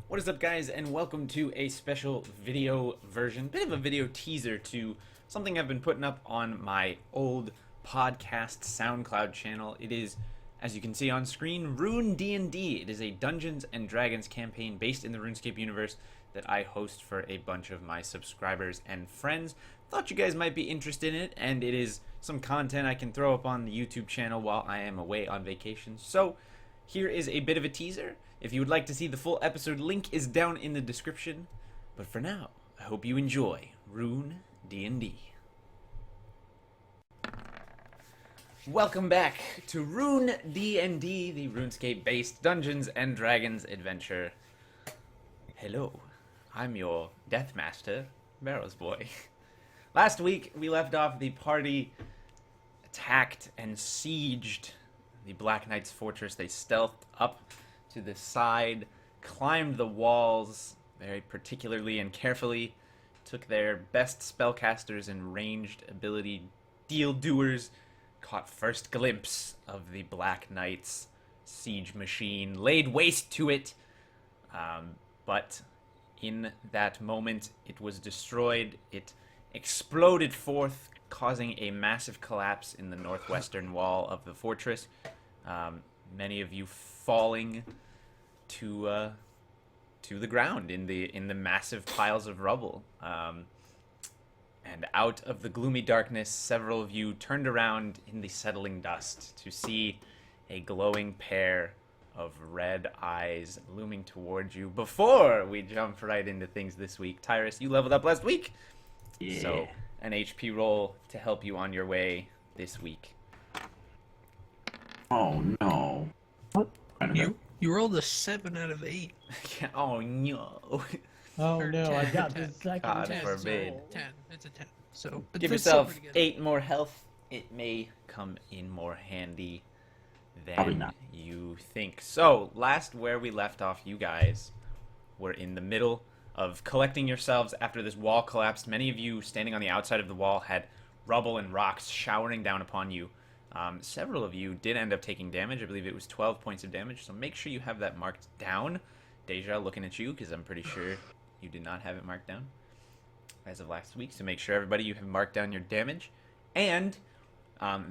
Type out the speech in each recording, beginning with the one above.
What is up, guys, and welcome to a special video version, bit of a video teaser to something I've been putting up on my old podcast SoundCloud channel. It is, as you can see on screen, Rune D&D. It is a Dungeons and Dragons campaign based in the RuneScape universe that I host for a bunch of my subscribers and friends. Thought you guys might be interested in it, and it is some content I can throw up on the YouTube channel while I am away on vacation. So here is a bit of a teaser. If you would like to see the full episode, link is down in the description. But for now, I hope you enjoy Rune D&D. Welcome back to Rune D&D, the RuneScape-based Dungeons and Dragons adventure. Hello, I'm your Death Master, BarrowsBOY. Last week, we left off the party attacked and sieged the Black Knight's fortress. They stealthed up to the side, climbed the walls very particularly and carefully, took their best spellcasters and ranged ability deal doers, caught first glimpse of the Black Knight's siege machine, laid waste to it, but in that moment it was destroyed. It exploded forth, causing a massive collapse in the northwestern wall of the fortress. Many of you falling to the ground in the massive piles of rubble. And out of the gloomy darkness, several of you turned around in the settling dust to see a glowing pair of red eyes looming towards you. Before we jump right into things this week, Tyrus, you leveled up last week. Yeah. So an HP roll to help you on your way this week. Oh no. What? You rolled a 7 out of 8. Oh no. Oh Or no, 10, I got 10. the second God test forbid. roll. 10. It's a 10. So but Give it's still yourself pretty good. 8 more health. It may come in more handy Probably than not. you think. So, last where we left off, you guys were in the middle of collecting yourselves after this wall collapsed. Many of you standing on the outside of the wall had rubble and rocks showering down upon you. Several of you did end up taking damage. I believe it was 12 points of damage, so make sure you have that marked down. Deja, looking at you, because I'm pretty sure you did not have it marked down as of last week, so make sure everybody you have marked down your damage. And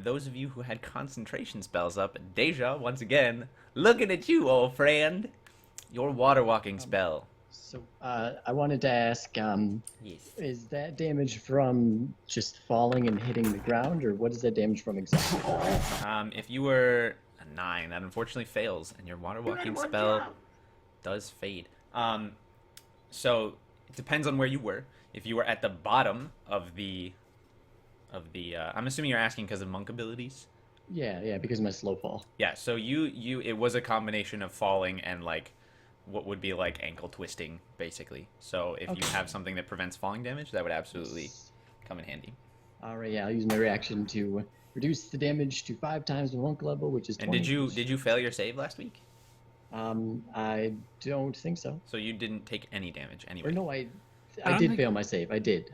those of you who had concentration spells up, Deja, once again, looking at you, old friend, your water walking spell. So, I wanted to ask, Yes. is that damage from just falling and hitting the ground, or what is that damage from exactly? If you were a 9, that unfortunately fails, and your water walking spell does fade. So it depends on where you were. If you were at the bottom of the I'm assuming you're asking because of monk abilities. Yeah, because of my slow fall. Yeah, so it was a combination of falling and like what would be like ankle twisting, basically. So if you Okay. have something that prevents falling damage, that would absolutely come in handy. Alright, yeah, I'll use my reaction to reduce the damage to 5 times the monk level, which is 20. And did you fail your save last week? I don't think so. So you didn't take any damage anyway. Or no, I don't did think- fail my save. I did.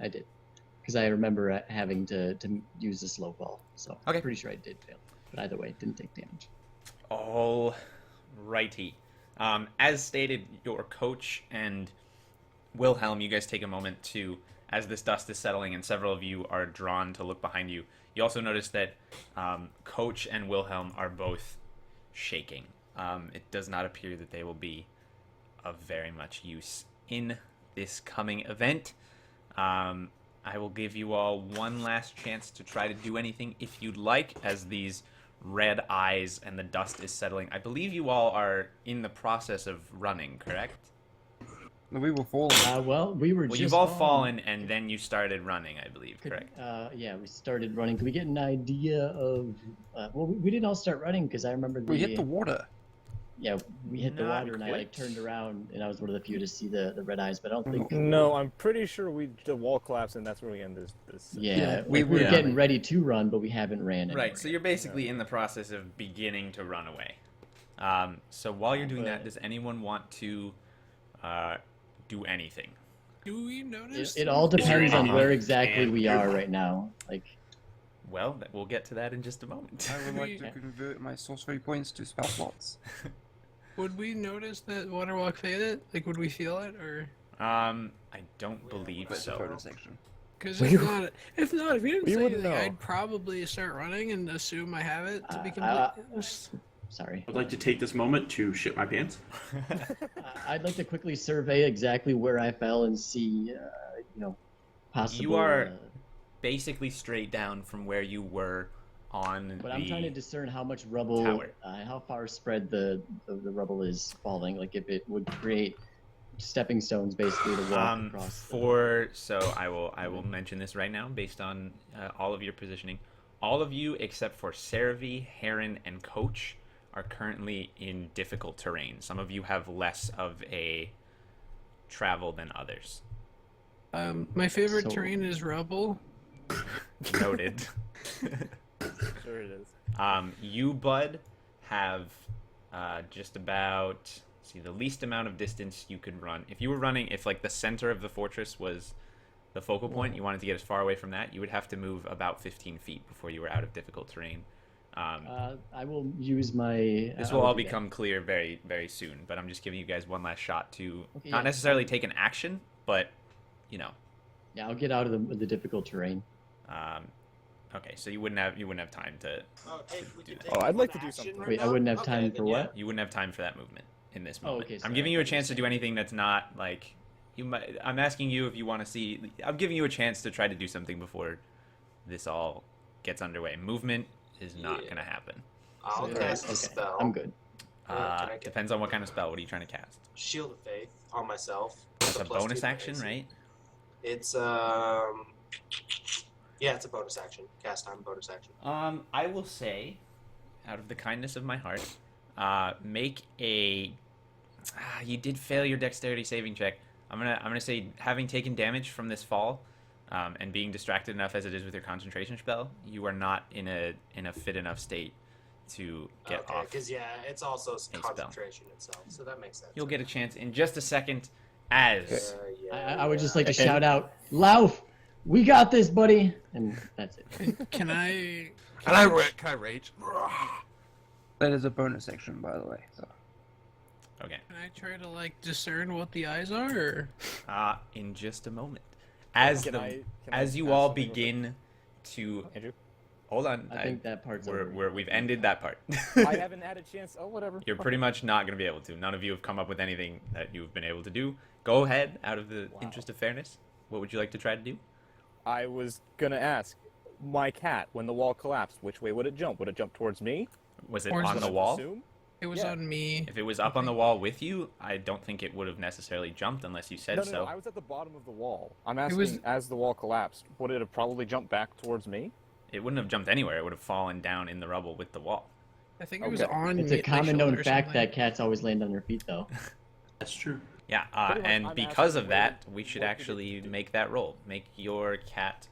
Because I remember having to use the slow fall, so Okay. I'm pretty sure I did fail. But either way, didn't take damage. All righty. As stated, your coach and Wilhelm, you guys take a moment to, as this dust is settling and several of you are drawn to look behind you, you also notice that Coach and Wilhelm are both shaking. It does not appear that they will be of very much use in this coming event. I will give you all one last chance to try to do anything if you'd like, as these red eyes and the dust is settling. I believe you all are in the process of running, correct? We were falling. Well, we were Well, just you've all on- fallen and then you started running, I believe, Could- correct? Yeah, we started running. Could we get an idea of? Well, we didn't all start running because I remember We hit the water. Yeah, we hit the Not water, and I quite. turned around, and I was one of the few to see the red eyes. But I don't think. No, I'm pretty sure the wall collapsed and that's where we end this. Yeah, Yeah, we were yeah. getting ready to run, but we haven't ran. Right, anywhere so yet. you're basically in the process of beginning to run away. So while you're doing that, does anyone want to do anything? Do we notice? It all depends on any where exactly hand we are nearby? right now. Like, Well, we'll get to that in just a moment. I would like to convert my sorcery points to spell slots. Would we notice that Waterwalk faded? Like, would we feel it, or? I don't believe But the so. photo section. Because if not, if you didn't We say wouldn't anything, know. I'd probably start running and assume I have it. To be completely honest. Sorry. I'd like to take this moment to shit my pants. I'd like to quickly survey exactly where I fell and see, possible. You are basically straight down from where you were on But the... I'm trying to discern how much rubble, tower. how far spread the rubble is falling. Like if it would create stepping stones basically to walk across. So I will mention this right now based on all of your positioning. All of you except for Cerevi, Heron, and Coach are currently in difficult terrain. Some of you have less of a travel than others. My favorite So- terrain is rubble. Noted. Sure it is. You, Bud, have just about the least amount of distance you could run. If you were running, if like the center of the fortress was the focal point, you wanted to get as far away from that, you would have to move about 15 feet before you were out of difficult terrain. I will use my. This will all become clear very, very soon, but I'm just giving you guys one last shot to Okay, not yeah. necessarily take an action, but, Yeah, I'll get out of the difficult terrain. okay, so you wouldn't have time to do that. Oh, I'd like to do something. Wait, I wouldn't have time for what? You wouldn't have time for that movement in this Oh, moment. okay, I'm sorry, giving I you a thought you chance to do anything that's not like you might. I'm asking you if you want to see. I'm giving you a chance to try to do something before this all gets underway. Movement is not going to happen. I'll So, cast a okay, spell. I'm good. Can I get- Depends on what kind of spell. What are you trying to cast? Shield of Faith on myself. It's with a plus bonus 2 action, AC. right? It's yeah, it's a bonus action. Cast time bonus action. I will say, out of the kindness of my heart, make a. You did fail your dexterity saving check. I'm gonna say, having taken damage from this fall, and being distracted enough as it is with your concentration spell, you are not in a fit enough state to get Okay, off. because yeah, it's also spell. concentration itself, so that makes sense. You'll get a chance in just a second, as I would just like to shout out, Lauf, we got this, buddy, and that's it. Can I? Can I rage? That is a bonus action, by the way. So. okay. Can I try to like discern what the eyes are? Or... In just a moment, as Can I as you ask all something real quick? begin to Andrew, hold on. I think that part's over. We've ended that part. I haven't had a chance. Oh, whatever. You're pretty much not going to be able to. None of you have come up with anything that you've been able to do. Go ahead, out of the interest of fairness. What would you like to try to do? I was gonna ask my cat when the wall collapsed. Which way would it jump? Would it jump towards me? Was it Towards on the- the wall? Assume? It was Yeah. on me. If it was up on the wall with you, I don't think it would have necessarily jumped unless you said No, so. no, I was at the bottom of the wall. I'm asking, was- as the wall collapsed, would it have probably jumped back towards me? It wouldn't have jumped anywhere. It would have fallen down in the rubble with the wall. I think it was Okay. on It's me, a my common known shoulder or fact something. that cats always land on their feet, though. That's true. Yeah, Pretty much, and I'm because asking of that, what we should did it actually do? make that roll. Make your cat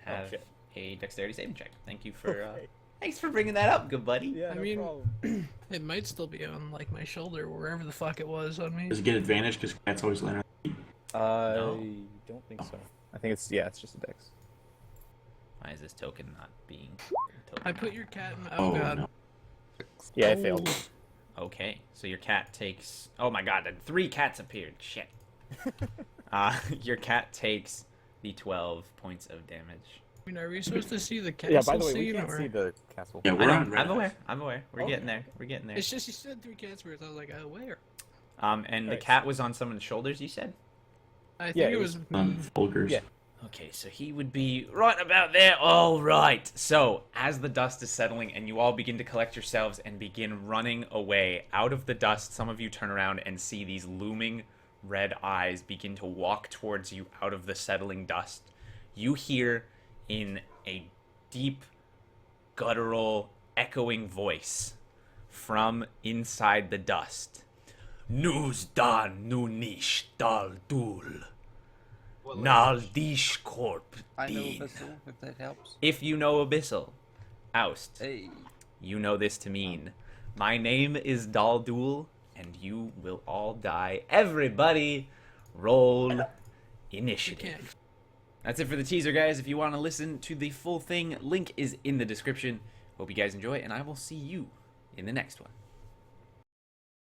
have shit. a dexterity saving check. Thank you for. Okay. Thanks for bringing that up, good buddy. Yeah, I no mean- problem. It might still be on like my shoulder, wherever the fuck it was on me. Does it get advantage because cats always land on I No. don't think so. I think it's just a dex. Why is this token not being? I put your cat in. Oh, Oh god. no. Yeah, it failed. Okay, so your cat takes. Oh my god, then 3 cats appeared. Shit. Your cat takes the 12 points of damage. I mean, are we supposed to see the castle Yeah, by the way, we scene, can't or... see the castle. Yeah, I we're know, on red I'm aware. eyes. I'm aware. We're Okay. getting there. We're getting there. It's just you said 3 cats worth. I was like, oh, where? And the Right. cat was on someone's shoulders. You said. I think Yeah, it it was. Vulgars. Yeah. Okay, so he would be right about there. All right. So, as the dust is settling and you all begin to collect yourselves and begin running away out of the dust, some of you turn around and see these looming red eyes begin to walk towards you out of the settling dust. You hear in a deep, guttural, echoing voice from inside the dust. Nus dan nu nish dal dul. What Nal language? dish corp I know din. Abyssal, if that helps. If you know Abyssal, Oust, Hey. you know this to mean, my name is Daldul, and you will all die. Everybody, roll You initiative. can't. That's it for the teaser, guys. If you want to listen to the full thing, link is in the description. Hope you guys enjoy, and I will see you in the next one.